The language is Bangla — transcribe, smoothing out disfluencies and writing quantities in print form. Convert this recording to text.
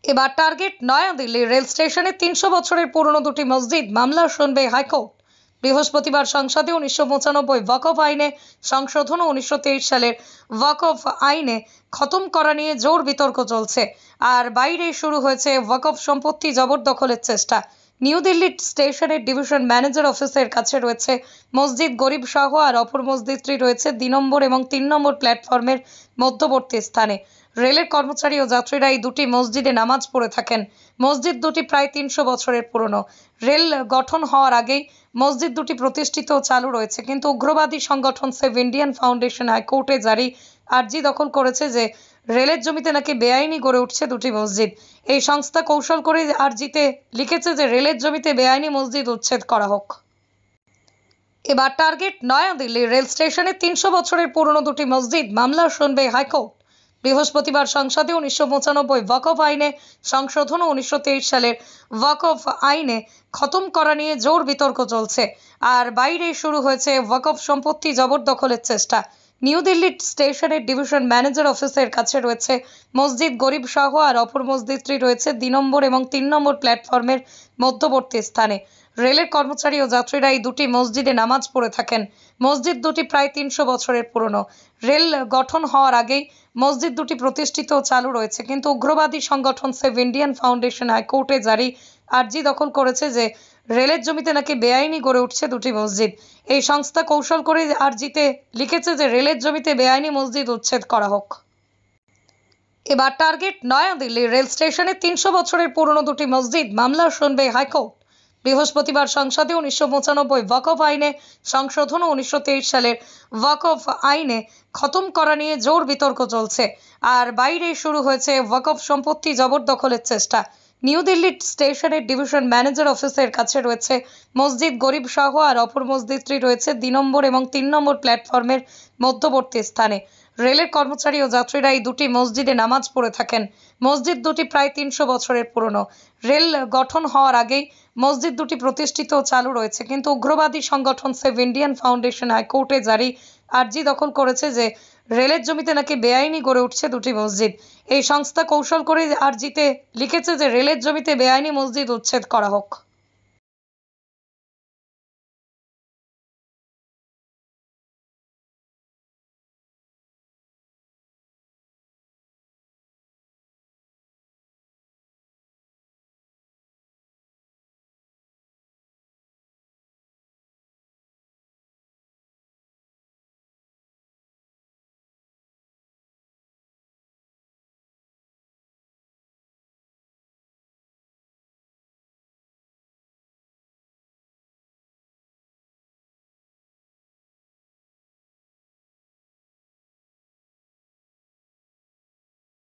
এবার টার্গেট নয়াদিল্লি রেল স্টেশনে ৩০০ বছরের পুরনো দুটি মসজিদ মামলা শুনবে হাইকোর্ট। বৃহস্পতিবার সংসদে ১৯৯৫ ওয়াকফ আইনে সংশোধন ও ১৯২৩ সালের ওয়াকফ আইনে খতম করা নিয়ে জোর বিতর্ক চলছে। আর বাইরে শুরু হয়েছে ওয়াকফ সম্পত্তি জবরদখলের চেষ্টা। নিউ দিল্লি স্টেশনের ডিভিশন ম্যানেজার অফিসের কাছে রয়েছে মসজিদ গরিব শাহ, আর অপর মসজিদটি রয়েছে ২ নম্বর এবং ৩ নম্বর প্ল্যাটফর্মের মধ্যবর্তী স্থানে। রেলের কর্মচারী ও যাত্রীরা এই দুটি মসজিদে নামাজ পড়ে থাকেন। মসজিদ দুটি প্রায় ৩০০ বছরের পুরনো। রেল গঠন হওয়ার আগেই মসজিদ দুটি প্রতিষ্ঠিত ও চালু রয়েছে, কিন্তু উগ্রবাদী সংগঠন সেভ ইন্ডিয়ান ফাউন্ডেশন হাইকোর্টে জারি আর্জি দখল করেছে যে রেলের জমিতে নাকি বেআইনি গড়ে উঠছে দুটি মসজিদ। এই সংস্থা কৌশল করে আর্জিতে লিখেছে যে রেলের জমিতে বেআইনি মসজিদ উচ্ছেদ করা হোক। এবার টার্গেট নয়াদিল্লি রেল স্টেশনে ৩০০ বছরের পুরনো দুটি মসজিদ মামলা শুনবে হাইকোর্ট। বৃহস্পতিবার সংসদে ১৯৯৫ ওয়াকফ আইনে সংশোধন ও ১৯২৩ সালের ওয়াকফ আইনে খতম করা নিয়ে জোর বিতর্ক চলছে। আর বাইরে শুরু হয়েছে ওয়াকফ সম্পত্তি জবরদখলের চেষ্টা। নিউ দিল্লি স্টেশনের ডিভিশন ম্যানেজার অফিসের কাছে রয়েছে মসজিদ গরিব শাহ, আর অপর মসজিদটি রয়েছে ২ নম্বর এবং ৩ নম্বর প্ল্যাটফর্মের মধ্যবর্তী স্থানে। রেলের কর্মচারী ও যাত্রীরা এই দুটি মসজিদে নামাজ পড়ে থাকেন। মসজিদ দুটি প্রায় ৩০০ বছরের পুরনো। রেল গঠন হওয়ার আগেই মসজিদ দুটি প্রতিষ্ঠিত ও চালু রয়েছে, কিন্তু উগ্রবাদী সংগঠন সেভ ইন্ডিয়ান ফাউন্ডেশন হাইকোর্টে জারি আর্জি দখল করেছে যে রেলের জমিতে নাকি বেআইনি গড়ে উঠছে দুটি মসজিদ। এই সংস্থা কৌশল করে আর্জিতে লিখেছে যে রেলের জমিতে বেআইনি মসজিদ উচ্ছেদ করা হোক। এবার টার্গেট নয়াদিল্লি রেল স্টেশনে ৩০০ বছরের পুরনো দুটি মসজিদ মামলা শুনবে হাইকোর্ট। বৃহস্পতিবার সংসদে ১৯৯৫ ওয়াকফ আইনে সংশোধন ও ১৯২৩ সালের ওয়াকফ আইনে খতম করা নিয়ে জোর বিতর্ক চলছে। আর বাইরে শুরু হয়েছে ওয়াকফ সম্পত্তি জবরদখলের চেষ্টা। নিউ দিল্লি স্টেশনের ডিভিশন ম্যানেজার অফিসের কাছে রয়েছে মসজিদ গরিব শাহ, আর অপর মসজিদটি রয়েছে ২ নম্বর এবং ৩ নম্বর প্ল্যাটফর্মের মধ্যবর্তী স্থানে। রেলের কর্মচারী ও যাত্রীরা এই দুটি মসজিদে নামাজ পড়ে থাকেন। মসজিদ দুটি প্রায় ৩০০ বছরের পুরনো। রেল গঠন হওয়ার আগেই মসজিদ দুটি প্রতিষ্ঠিত ও চালু রয়েছে, কিন্তু উগ্রবাদী সংগঠন সেভ ইন্ডিয়ান ফাউন্ডেশন হাইকোর্টে জারি আর্জি দখল করেছে যে রেলের জমিতে নাকি বেআইনি গড়ে উঠছে দুটি মসজিদ। এই সংস্থা কৌশল করে আর্জিতে লিখেছে যে রেলের জমিতে বেআইনি মসজিদ উচ্ছেদ করা হোক।